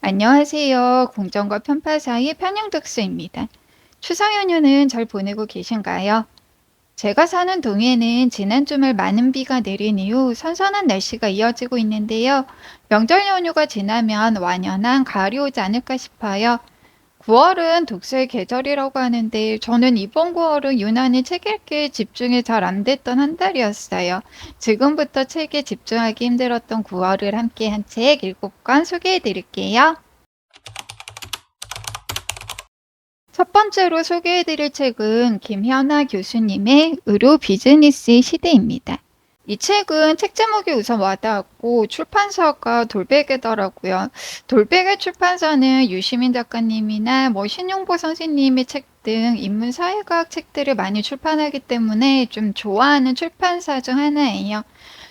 안녕하세요. 공정과 편파 사이 편향독서입니다. 추석 연휴는 잘 보내고 계신가요? 제가 사는 동해는 지난 주말 많은 비가 내린 이후 선선한 날씨가 이어지고 있는데요. 명절 연휴가 지나면 완연한 가을이 오지 않을까 싶어요. 9월은 독서의 계절이라고 하는데 저는 이번 9월은 유난히 책 읽기에 집중이 잘 안 됐던 한 달이었어요. 지금부터 책에 집중하기 힘들었던 9월을 함께 한 책 7권 소개해 드릴게요. 첫 번째로 소개해드릴 책은 김현아 교수님의 의료 비즈니스의 시대입니다. 이 책은 책 제목이 우선 와닿았고 출판사가 돌베개더라고요. 돌베개 출판사는 유시민 작가님이나 신용보 선생님의 책 등 인문 사회과학 책들을 많이 출판하기 때문에 좀 좋아하는 출판사 중 하나예요.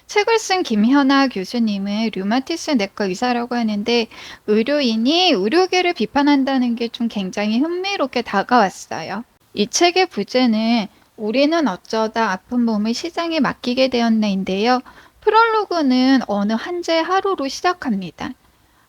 책을 쓴 김현아 교수님은 류마티스 내과 의사라고 하는데 의료인이 의료계를 비판한다는 게 좀 굉장히 흥미롭게 다가왔어요. 이 책의 부제는 우리는 어쩌다 아픈 몸을 시장에 맡기게 되었나인데요. 프롤로그는 어느 한제 하루로 시작합니다.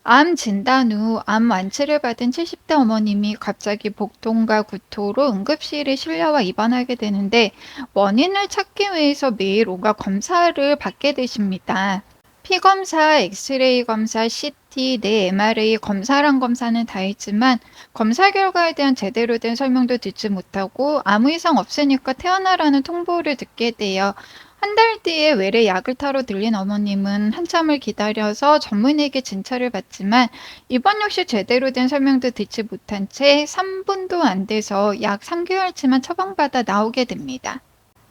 암 진단 후 암 완치를 받은 70대 어머님이 갑자기 복통과 구토로 응급실에 실려와 입원하게 되는데 원인을 찾기 위해서 매일 온갖 검사를 받게 되십니다. 피검사, 엑스레이 검사, CT, 뇌 MRI, 검사란 검사는 다 했지만 검사 결과에 대한 제대로 된 설명도 듣지 못하고 아무 이상 없으니까 퇴원하라는 통보를 듣게 돼요. 한 달 뒤에 외래 약을 타러 들린 어머님은 한참을 기다려서 전문의에게 진찰을 받지만 이번 역시 제대로 된 설명도 듣지 못한 채 3분도 안 돼서 약 3개월치만 처방받아 나오게 됩니다.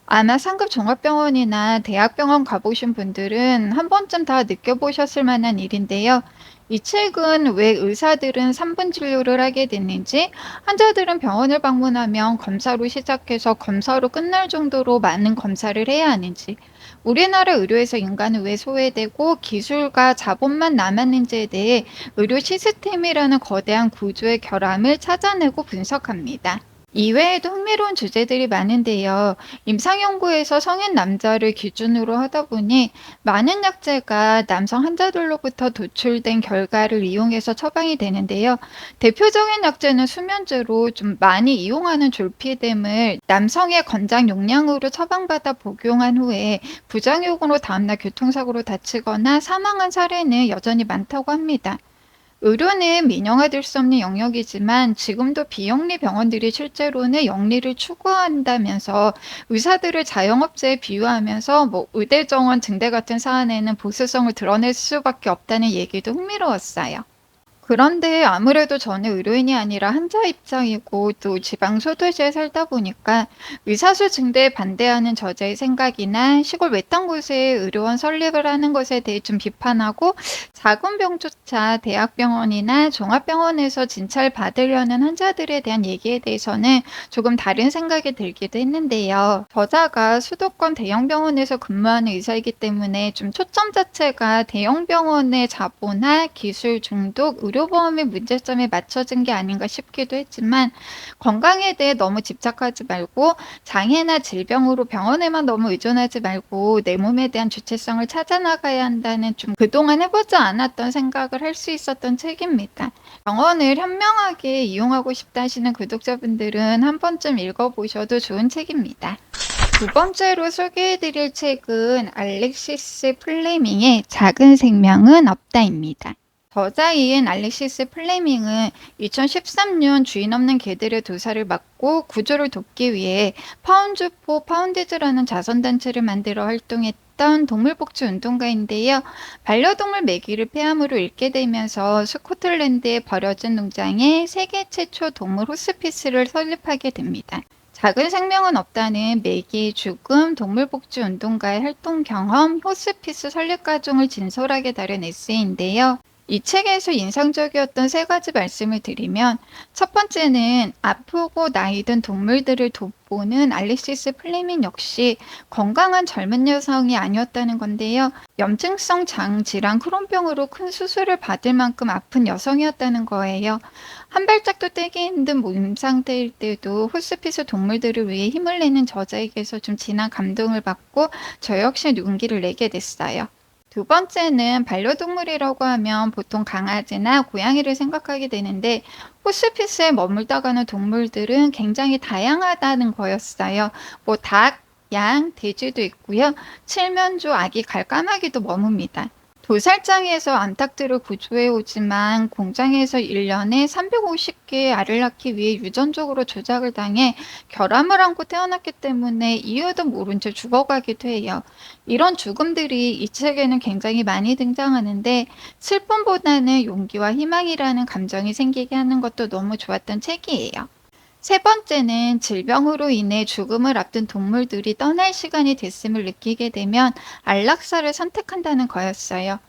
아마 상급 종합병원이나 대학병원 가보신 분들은 한 번쯤 다 느껴보셨을 만한 일인데요. 이 책은 왜 의사들은 3분 진료를 하게 됐는지, 환자들은 병원을 방문하면 검사로 시작해서 검사로 끝날 정도로 많은 검사를 해야 하는지, 우리나라 의료에서 인간은 왜 소외되고 기술과 자본만 남았는지에 대해 의료 시스템이라는 거대한 구조의 결함을 찾아내고 분석합니다. 이외에도 흥미로운 주제들이 많은데요. 임상연구에서 성인 남자를 기준으로 하다 보니 많은 약제가 남성 환자들로부터 도출된 결과를 이용해서 처방이 되는데요. 대표적인 약제는 수면제로 좀 많이 이용하는 졸피뎀을 남성의 권장 용량으로 처방받아 복용한 후에 부작용으로 다음날 교통사고로 다치거나 사망한 사례는 여전히 많다고 합니다. 의료는 민영화될 수 없는 영역이지만 지금도 비영리 병원들이 실제로는 영리를 추구한다면서 의사들을 자영업자에 비유하면서 의대 정원 증대 같은 사안에는 보수성을 드러낼 수밖에 없다는 얘기도 흥미로웠어요. 그런데 아무래도 저는 의료인이 아니라 환자 입장이고 또 지방 소도시에 살다 보니까 의사수 증대에 반대하는 저자의 생각이나 시골 외딴 곳에 의료원 설립을 하는 것에 대해 좀 비판하고 작은 병조차 대학병원이나 종합병원에서 진찰 받으려는 환자들에 대한 얘기에 대해서는 조금 다른 생각이 들기도 했는데요. 저자가 수도권 대형병원에서 근무하는 의사이기 때문에 좀 초점 자체가 대형병원의 자본화, 기술 중독, 의료보험의 문제점에 맞춰진 게 아닌가 싶기도 했지만 건강에 대해 너무 집착하지 말고 장애나 질병으로 병원에만 너무 의존하지 말고 내 몸에 대한 주체성을 찾아나가야 한다는 좀 그동안 해보지 않았던 생각을 할 수 있었던 책입니다. 병원을 현명하게 이용하고 싶다 하시는 구독자분들은 한 번쯤 읽어보셔도 좋은 책입니다. 두 번째로 소개해드릴 책은 알렉시스 플레밍의 작은 생명은 없다입니다. 저자인 알렉시스 플레밍은 2013년 주인 없는 개들의 도살을 막고 구조를 돕기 위해 파운드 포 파운디즈라는 자선단체를 만들어 활동했던 동물복지 운동가인데요. 반려동물 매기를 폐암으로 잃게 되면서 스코틀랜드에 버려진 농장에 세계 최초 동물 호스피스를 설립하게 됩니다. 작은 생명은 없다는 매기의 죽음, 동물복지 운동가의 활동 경험, 호스피스 설립 과정을 진솔하게 다룬 에세이인데요. 이 책에서 인상적이었던 세 가지 말씀을 드리면 첫 번째는 아프고 나이 든 동물들을 돕보는 알렉시스 플레밍 역시 건강한 젊은 여성이 아니었다는 건데요. 염증성 장 질환 크론병으로 큰 수술을 받을 만큼 아픈 여성이었다는 거예요. 한 발짝도 떼기 힘든 몸 상태일 때도 호스피스 동물들을 위해 힘을 내는 저자에게서 좀 진한 감동을 받고 저 역시 용기를 내게 됐어요. 두 번째는 반려동물이라고 하면 보통 강아지나 고양이를 생각하게 되는데 호스피스에 머물다가는 동물들은 굉장히 다양하다는 거였어요. 뭐 닭, 양, 돼지도 있고요. 칠면조, 아기 갈까마귀도 머뭅니다. 도살장에서 암탉들을 구조해 오지만 공장에서 1년에 350개의 알을 낳기 위해 유전적으로 조작을 당해 결함을 안고 태어났기 때문에 이유도 모른 채 죽어가기도 해요. 이런 죽음들이 이 책에는 굉장히 많이 등장하는데 슬픔보다는 용기와 희망이라는 감정이 생기게 하는 것도 너무 좋았던 책이에요. 세 번째는 질병으로 인해 죽음을 앞둔 동물들이 떠날 시간이 됐음을 느끼게 되면 안락사를 선택한다는 거였어요.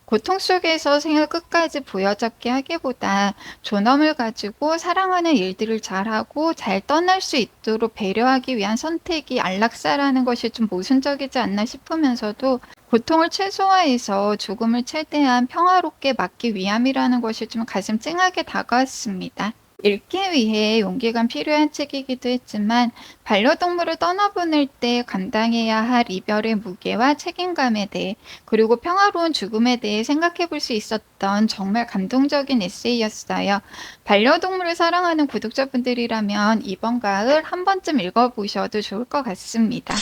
고통 속에서 생을 끝까지 부여잡게 하기보다 존엄을 가지고 사랑하는 일들을 잘하고 잘 떠날 수 있도록 배려하기 위한 선택이 안락사라는 것이 좀 모순적이지 않나 싶으면서도 고통을 최소화해서 죽음을 최대한 평화롭게 맞기 위함이라는 것이 좀 가슴 찡하게 다가왔습니다. 읽기 위해 용기가 필요한 책이기도 했지만 반려동물을 떠나보낼 때 감당해야 할 이별의 무게와 책임감에 대해 그리고 평화로운 죽음에 대해 생각해 볼 수 있었던 정말 감동적인 에세이였어요. 반려동물을 사랑하는 구독자분들이라면 이번 가을 한 번쯤 읽어보셔도 좋을 것 같습니다.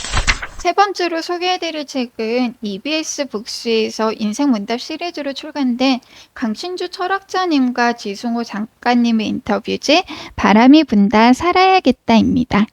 세 번째로 소개해드릴 책은 EBS 북스에서 인생문답 시리즈로 출간된 강신주 철학자님과 지승호 작가님의 인터뷰지 바람이 분다 살아야겠다입니다.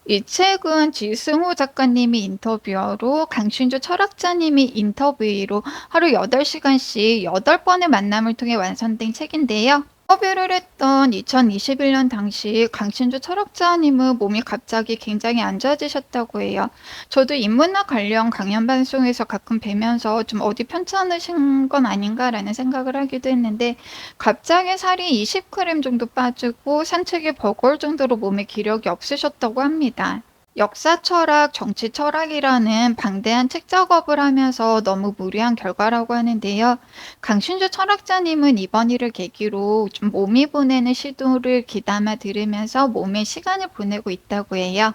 이 책은 지승호 작가님이 인터뷰어로 강신주 철학자님이 인터뷰로 하루 8시간씩 8번의 만남을 통해 완성된 책인데요. 인터뷰를 했던 2021년 당시 강신주 철학자님은 몸이 갑자기 굉장히 안 좋아지셨다고 해요. 저도 인문학 관련 강연 방송에서 가끔 뵈면서 좀 어디 편찮으신 건 아닌가라는 생각을 하기도 했는데 갑자기 살이 20g 정도 빠지고 산책이 버거울 정도로 몸에 기력이 없으셨다고 합니다. 역사 철학, 정치 철학이라는 방대한 책 작업을 하면서 너무 무리한 결과라고 하는데요. 강신주 철학자님은 이번 일을 계기로 좀 몸이 보내는 시도를 귀담아 들으면서 몸의 시간을 보내고 있다고 해요.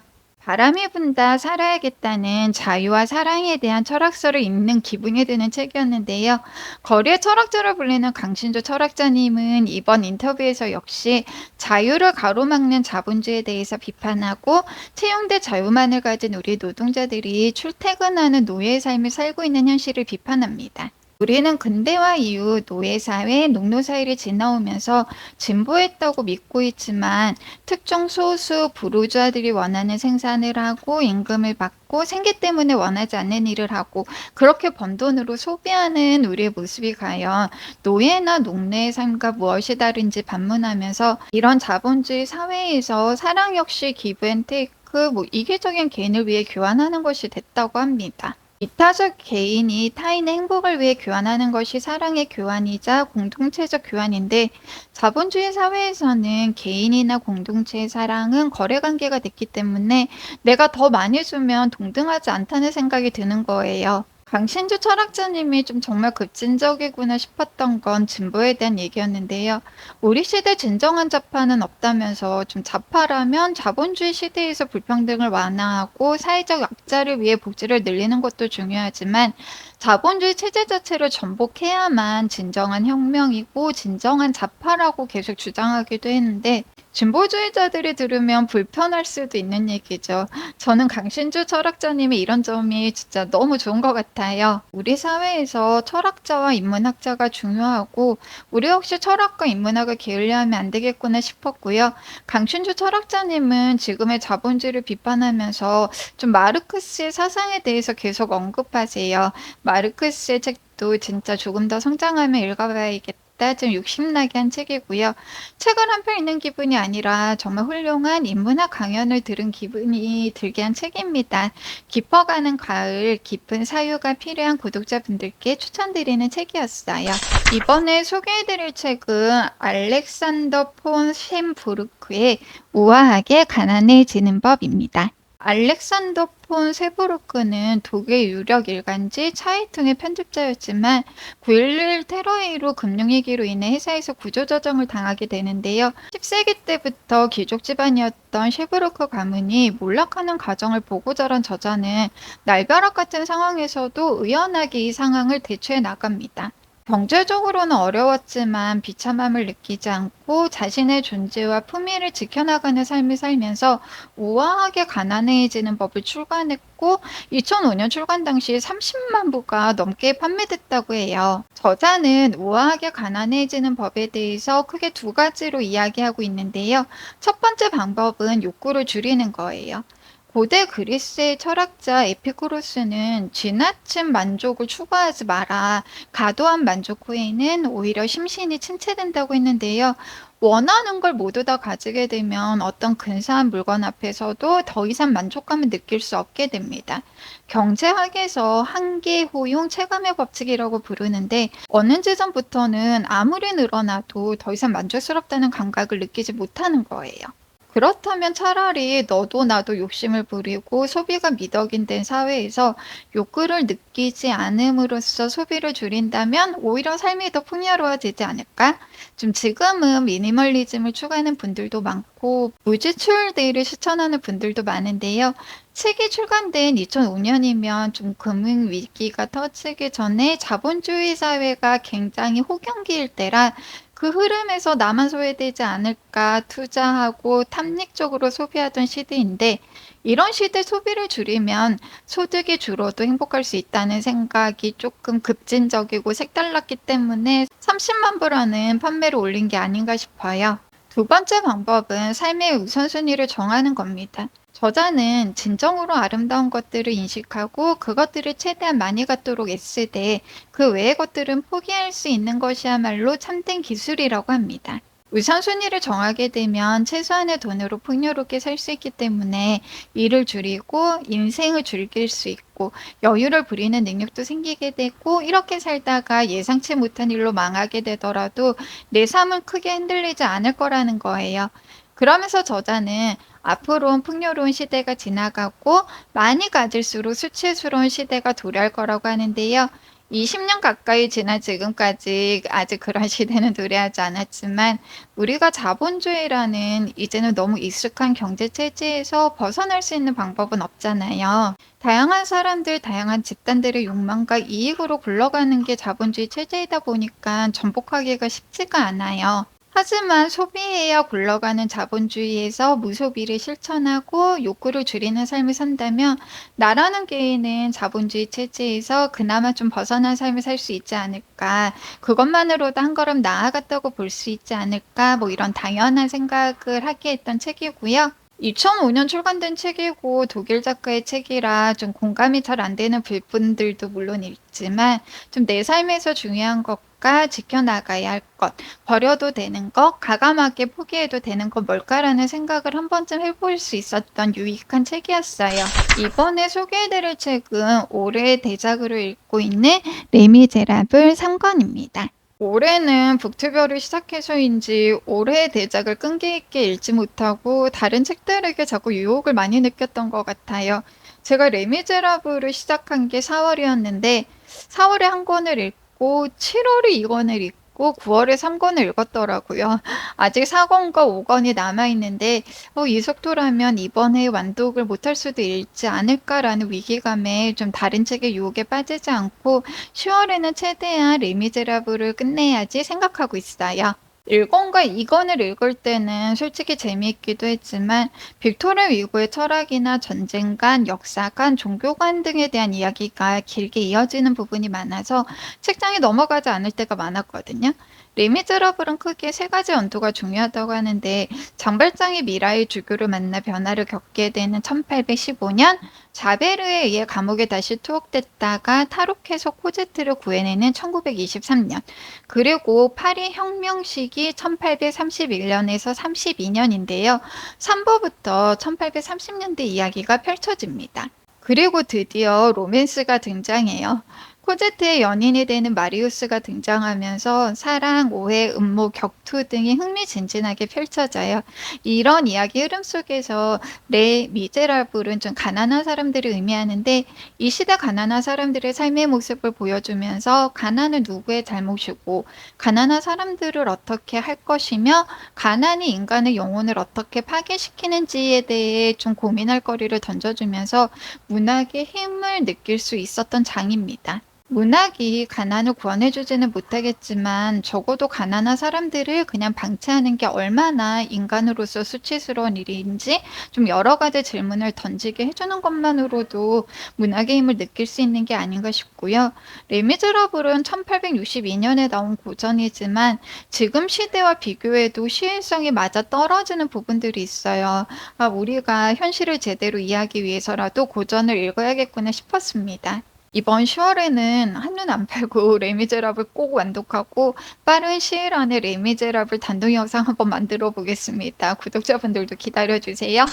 바람이 분다 살아야겠다는 자유와 사랑에 대한 철학서를 읽는 기분이 드는 책이었는데요. 거리의 철학자로 불리는 강신주 철학자님은 이번 인터뷰에서 역시 자유를 가로막는 자본주의에 대해서 비판하고 채용된 자유만을 가진 우리 노동자들이 출퇴근하는 노예의 삶을 살고 있는 현실을 비판합니다. 우리는 근대화 이후 노예사회, 농노사회를 지나오면서 진보했다고 믿고 있지만 특정 소수 부르주아들이 원하는 생산을 하고 임금을 받고 생계 때문에 원하지 않는 일을 하고 그렇게 번 돈으로 소비하는 우리의 모습이 과연 노예나 농노의 삶과 무엇이 다른지 반문하면서 이런 자본주의 사회에서 사랑 역시 기브앤테이크 이기적인 개인을 위해 교환하는 것이 됐다고 합니다. 이타적 개인이 타인의 행복을 위해 교환하는 것이 사랑의 교환이자 공동체적 교환인데 자본주의 사회에서는 개인이나 공동체의 사랑은 거래관계가 됐기 때문에 내가 더 많이 주면 동등하지 않다는 생각이 드는 거예요. 강신주 철학자님이 좀 정말 급진적이구나 싶었던 건 진보에 대한 얘기였는데요. 우리 시대 진정한 좌파는 없다면서 좀 좌파라면 자본주의 시대에서 불평등을 완화하고 사회적 약자를 위해 복지를 늘리는 것도 중요하지만 자본주의 체제 자체를 전복해야만 진정한 혁명이고 진정한 좌파라고 계속 주장하기도 했는데 진보주의자들이 들으면 불편할 수도 있는 얘기죠. 저는 강신주 철학자님의 이런 점이 진짜 너무 좋은 것 같아요. 우리 사회에서 철학자와 인문학자가 중요하고 우리 역시 철학과 인문학을 게을리하면 안 되겠구나 싶었고요. 강신주 철학자님은 지금의 자본주의를 비판하면서 좀 마르크스의 사상에 대해서 계속 언급하세요. 마르크스의 책도 진짜 조금 더 성장하면 읽어봐야겠다. 좀 욕심나게 한 책이고요. 책을 한 편 읽는 기분이 아니라 정말 훌륭한 인문학 강연을 들은 기분이 들게 한 책입니다. 깊어가는 가을, 깊은 사유가 필요한 구독자분들께 추천드리는 책이었어요. 이번에 소개해드릴 책은 알렉산더 폰 셴부르크의 우아하게 가난해지는 법입니다. 알렉산더 폰 세부르크는 독일 유력 일간지 차이퉁의 편집자였지만 9.11 테러 이후 금융위기로 인해 회사에서 구조조정을 당하게 되는데요. 10세기 때부터 귀족 집안이었던 쉐부르크 가문이 몰락하는 과정을 보고 자란 저자는 날벼락 같은 상황에서도 의연하게 이 상황을 대처해 나갑니다. 경제적으로는 어려웠지만 비참함을 느끼지 않고 자신의 존재와 품위를 지켜나가는 삶을 살면서 우아하게 가난해지는 법을 출간했고 2005년 출간 당시 30만 부가 넘게 판매됐다고 해요. 저자는 우아하게 가난해지는 법에 대해서 크게 두 가지로 이야기하고 있는데요. 첫 번째 방법은 욕구를 줄이는 거예요. 고대 그리스의 철학자 에피쿠로스는 지나친 만족을 추구하지 마라. 과도한 만족 후에는 오히려 심신이 침체된다고 했는데요. 원하는 걸 모두 다 가지게 되면 어떤 근사한 물건 앞에서도 더 이상 만족감을 느낄 수 없게 됩니다. 경제학에서 한계, 호용, 체감의 법칙이라고 부르는데 어느 지점부터는 아무리 늘어나도 더 이상 만족스럽다는 감각을 느끼지 못하는 거예요. 그렇다면 차라리 너도 나도 욕심을 부리고 소비가 미덕인 사회에서 욕구를 느끼지 않음으로써 소비를 줄인다면 오히려 삶이 더 풍요로워지지 않을까? 좀 지금은 미니멀리즘을 추구하는 분들도 많고 무지출 데이를 실천하는 분들도 많은데요. 책이 출간된 2005년이면 좀 금융위기가 터지기 전에 자본주의 사회가 굉장히 호경기일 때라 그 흐름에서 나만 소외되지 않을까 투자하고 탐닉적으로 소비하던 시대인데 이런 시대 소비를 줄이면 소득이 줄어도 행복할 수 있다는 생각이 조금 급진적이고 색달랐기 때문에 30만 부라는 판매를 올린 게 아닌가 싶어요. 두 번째 방법은 삶의 우선순위를 정하는 겁니다. 저자는 진정으로 아름다운 것들을 인식하고 그것들을 최대한 많이 갖도록 애쓰되 그 외의 것들은 포기할 수 있는 것이야말로 참된 기술이라고 합니다. 우선순위를 정하게 되면 최소한의 돈으로 풍요롭게 살 수 있기 때문에 일을 줄이고 인생을 즐길 수 있고 여유를 부리는 능력도 생기게 되고 이렇게 살다가 예상치 못한 일로 망하게 되더라도 내 삶은 크게 흔들리지 않을 거라는 거예요. 그러면서 저자는 앞으로는 풍요로운 시대가 지나가고 많이 가질수록 수치스러운 시대가 도래할 거라고 하는데요. 20년 가까이 지난 지금까지 아직 그런 시대는 도래하지 않았지만 우리가 자본주의라는 이제는 너무 익숙한 경제 체제에서 벗어날 수 있는 방법은 없잖아요. 다양한 사람들, 다양한 집단들의 욕망과 이익으로 굴러가는 게 자본주의 체제이다 보니까 전복하기가 쉽지가 않아요. 하지만 소비해야 굴러가는 자본주의에서 무소비를 실천하고 욕구를 줄이는 삶을 산다면 나라는 개인은 자본주의 체제에서 그나마 좀 벗어난 삶을 살 수 있지 않을까. 그것만으로도 한 걸음 나아갔다고 볼 수 있지 않을까. 뭐 이런 당연한 생각을 하게 했던 책이고요. 2005년 출간된 책이고 독일 작가의 책이라 좀 공감이 잘 안 되는 부분들도 물론 있지만 좀 내 삶에서 중요한 것과 지켜나가야 할 것, 버려도 되는 것, 과감하게 포기해도 되는 것 뭘까라는 생각을 한 번쯤 해볼 수 있었던 유익한 책이었어요. 이번에 소개해드릴 책은 올해의 대작으로 읽고 있는 레미제라블 3권입니다. 올해는 북튜버를 시작해서인지 올해의 대작을 끈기 있게 읽지 못하고 다른 책들에게 자꾸 유혹을 많이 느꼈던 것 같아요. 제가 레미제라블을 시작한 게 4월이었는데 4월에 한 권을 읽고 7월에 2권을 읽고 9월에 3권을 읽었더라고요. 아직 4권과 5권이 남아있는데 이 속도라면 이번에 완독을 못할 수도 있지 않을까라는 위기감에 좀 다른 책의 유혹에 빠지지 않고 10월에는 최대한 레미제라블을 끝내야지 생각하고 있어요. 1권과 2권을 읽을 때는 솔직히 재미있기도 했지만 빅토르 위고의 철학이나 전쟁관, 역사관, 종교관 등에 대한 이야기가 길게 이어지는 부분이 많아서 책장에 넘어가지 않을 때가 많았거든요. 레미제라블은 크게 세 가지 연도가 중요하다고 하는데 장발장이 미라의 주교를 만나 변화를 겪게 되는 1815년, 자베르에 의해 감옥에 다시 투옥됐다가 탈옥해서 코제트를 구해내는 1923년, 그리고 파리 혁명 시기 1831년에서 32년인데요. 3부부터 1830년대 이야기가 펼쳐집니다. 그리고 드디어 로맨스가 등장해요. 코제트의 연인이 되는 마리우스가 등장하면서 사랑, 오해, 음모, 격투 등이 흥미진진하게 펼쳐져요. 이런 이야기 흐름 속에서 레 미제라블은 좀 가난한 사람들을 의미하는데, 이 시대 가난한 사람들의 삶의 모습을 보여주면서 가난은 누구의 잘못이고 가난한 사람들을 어떻게 할 것이며 가난이 인간의 영혼을 어떻게 파괴시키는지에 대해 좀 고민할 거리를 던져주면서 문학의 힘을 느낄 수 있었던 장입니다. 문학이 가난을 구원해주지는 못하겠지만 적어도 가난한 사람들을 그냥 방치하는 게 얼마나 인간으로서 수치스러운 일인지 좀 여러 가지 질문을 던지게 해주는 것만으로도 문학의 힘을 느낄 수 있는 게 아닌가 싶고요. 레미제라블은 1862년에 나온 고전이지만 지금 시대와 비교해도 시인성이 맞아 떨어지는 부분들이 있어요. 우리가 현실을 제대로 이해하기 위해서라도 고전을 읽어야겠구나 싶었습니다. 이번 10월에는 한눈 안 팔고 레미제라블 꼭 완독하고 빠른 시일 안에 레미제라블 단독 영상 한번 만들어 보겠습니다. 구독자분들도 기다려주세요.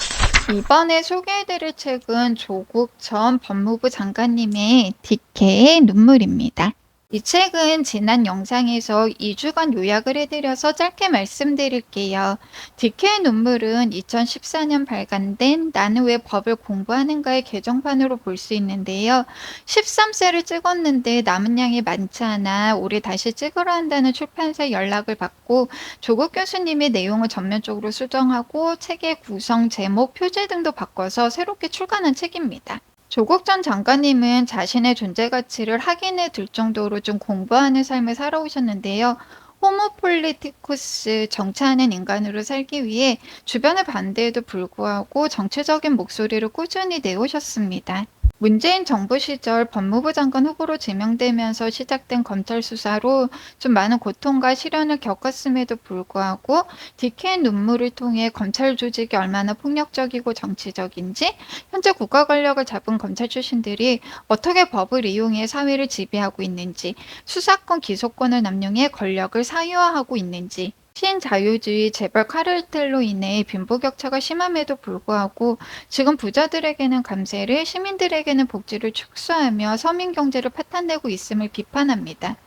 이번에 소개해드릴 책은 조국 전 법무부 장관님의 디케의 눈물입니다. 이 책은 지난 영상에서 2주간 요약을 해드려서 짧게 말씀드릴게요. 디케의 눈물은 2014년 발간된 나는 왜 법을 공부하는가의 개정판으로 볼 수 있는데요. 13세를 찍었는데 남은 양이 많지 않아 올해 다시 찍으려 한다는 출판사의 연락을 받고 조국 교수님의 내용을 전면적으로 수정하고 책의 구성, 제목, 표제 등도 바꿔서 새롭게 출간한 책입니다. 조국 전 장관님은 자신의 존재 가치를 확인해 둘 정도로 좀 공부하는 삶을 살아오셨는데요. 호모 폴리티쿠스, 정치하는 인간으로 살기 위해 주변의 반대에도 불구하고 정치적인 목소리를 꾸준히 내오셨습니다. 문재인 정부 시절 법무부 장관 후보로 지명되면서 시작된 검찰 수사로 좀 많은 고통과 시련을 겪었음에도 불구하고 디케의 눈물을 통해 검찰 조직이 얼마나 폭력적이고 정치적인지, 현재 국가 권력을 잡은 검찰 출신들이 어떻게 법을 이용해 사회를 지배하고 있는지, 수사권 기소권을 남용해 권력을 사유화하고 있는지, 신자유주의 재벌 카르텔로 인해 빈부격차가 심함에도 불구하고 지금 부자들에게는 감세를, 시민들에게는 복지를 축소하며 서민 경제를 파탄내고 있음을 비판합니다.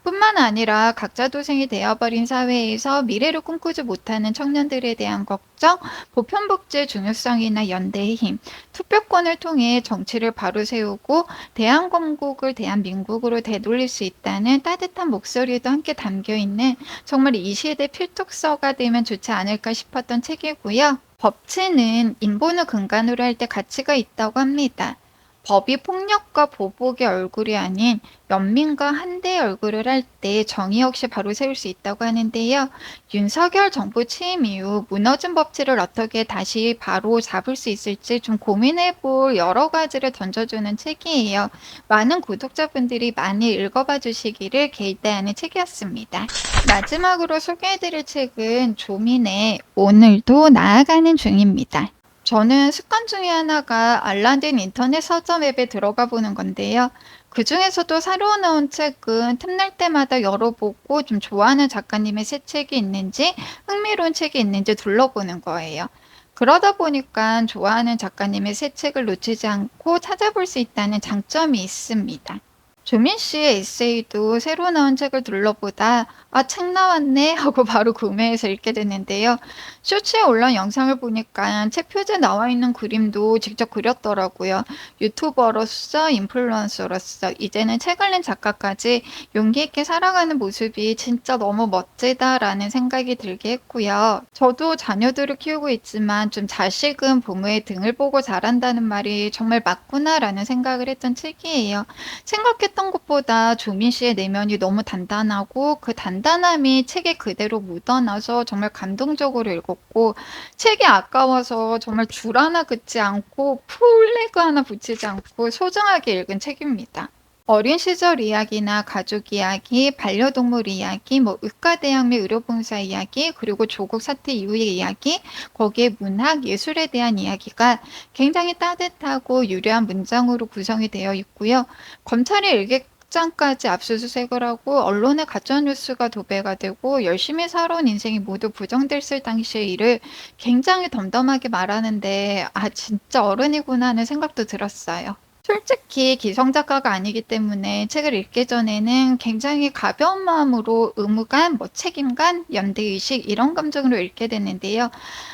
뿐만 아니라 각자 도생이 되어버린 사회에서 미래를 꿈꾸지 못하는 청년들에 대한 걱정, 보편복지의 중요성이나 연대의 힘, 투표권을 통해 정치를 바로 세우고 대한건국을 대한민국으로 되돌릴 수 있다는 따뜻한 목소리도 함께 담겨있는 정말 이 시대 필독서가 되면 좋지 않을까 싶었던 책이고요. 법치는 인본을 근간으로 할 때 가치가 있다고 합니다. 법이 폭력과 보복의 얼굴이 아닌 연민과 한대의 얼굴을 할 때 정의 역시 바로 세울 수 있다고 하는데요. 윤석열 정부 취임 이후 무너진 법치를 어떻게 다시 바로 잡을 수 있을지 좀 고민해볼 여러 가지를 던져주는 책이에요. 많은 구독자분들이 많이 읽어봐 주시기를 기대하는 책이었습니다. 마지막으로 소개해드릴 책은 조민의 오늘도 나아가는 중입니다. 저는 습관 중에 하나가 알라딘 인터넷 서점 앱에 들어가 보는 건데요. 그 중에서도 새로 나온 책은 틈날 때마다 열어보고 좀 좋아하는 작가님의 새 책이 있는지, 흥미로운 책이 있는지 둘러보는 거예요. 그러다 보니까 좋아하는 작가님의 새 책을 놓치지 않고 찾아볼 수 있다는 장점이 있습니다. 조민 씨의 에세이도 새로 나온 책을 둘러보다 책 나왔네 하고 바로 구매해서 읽게 됐는데요. 쇼츠에 올라온 영상을 보니까 책 표지에 나와 있는 그림도 직접 그렸더라고요. 유튜버로서 인플루언서로서 이제는 책을 낸 작가까지 용기 있게 살아가는 모습이 진짜 너무 멋지다라는 생각이 들게 했고요. 저도 자녀들을 키우고 있지만 좀 자식은 부모의 등을 보고 자란다는 말이 정말 맞구나라는 생각을 했던 책이에요. 생각했던 것보다 조민 씨의 내면이 너무 단단하고 그 단단함이 책에 그대로 묻어나서 정말 감동적으로 읽었고, 책이 아까워서 정말 줄 하나 긋지 않고 플래그 하나 붙이지 않고 소중하게 읽은 책입니다. 어린 시절 이야기나 가족 이야기, 반려동물 이야기, 의과대학 및 의료봉사 이야기, 그리고 조국 사태 이후의 이야기, 거기에 문학, 예술에 대한 이야기가 굉장히 따뜻하고 유려한 문장으로 구성이 되어 있고요. 검찰이 일격장까지 압수수색을 하고 언론의 가짜뉴스가 도배가 되고 열심히 살아온 인생이 모두 부정됐을 당시의 일을 굉장히 덤덤하게 말하는데 진짜 어른이구나 하는 생각도 들었어요. 솔직히 기성 작가가 아니기 때문에 책을 읽기 전에는 굉장히 가벼운 마음으로 의무감, 책임감, 연대의식 이런 감정으로 읽게 됐는데요.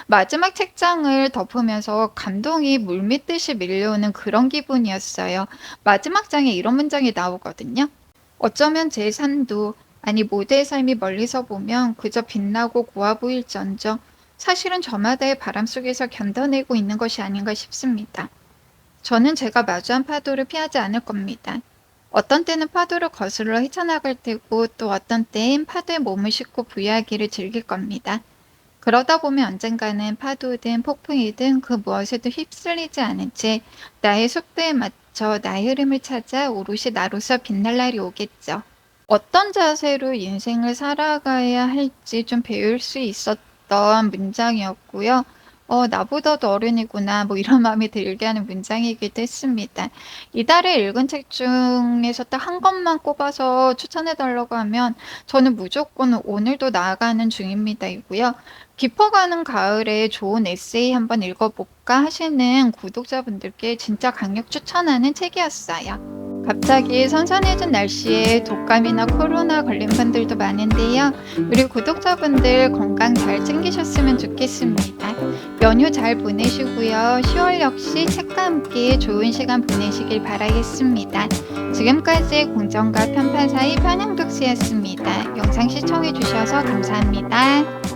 마지막 책장을 덮으면서 감동이 물밀듯이 밀려오는 그런 기분이었어요. 마지막 장에 이런 문장이 나오거든요. 어쩌면 제 삶도, 아니 모두의 삶이 멀리서 보면 그저 빛나고 고와 보일지언정 사실은 저마다의 바람 속에서 견뎌내고 있는 것이 아닌가 싶습니다. 저는 제가 마주한 파도를 피하지 않을 겁니다. 어떤 때는 파도를 거슬러 헤쳐나갈 테고 또 어떤 때엔 파도에 몸을 싣고 부유하기를 즐길 겁니다. 그러다 보면 언젠가는 파도든 폭풍이든 그 무엇에도 휩쓸리지 않은 채 나의 속도에 맞춰 나의 흐름을 찾아 오롯이 나로서 빛날 날이 오겠죠. 어떤 자세로 인생을 살아가야 할지 좀 배울 수 있었던 문장이었고요. 나보다도 어른이구나, 이런 마음이 들게 하는 문장이기도 했습니다. 이달에 읽은 책 중에서 딱 한 권만 꼽아서 추천해 달라고 하면 저는 무조건 오늘도 나아가는 중입니다.이고요. 깊어가는 가을에 좋은 에세이 한번 읽어볼까 하시는 구독자분들께 진짜 강력 추천하는 책이었어요. 갑자기 선선해진 날씨에 독감이나 코로나 걸린 분들도 많은데요. 우리 구독자분들 건강 잘 챙기셨으면 좋겠습니다. 연휴 잘 보내시고요. 10월 역시 책과 함께 좋은 시간 보내시길 바라겠습니다. 지금까지 공정과 편파 사이 편향독스였습니다. 영상 시청해주셔서 감사합니다.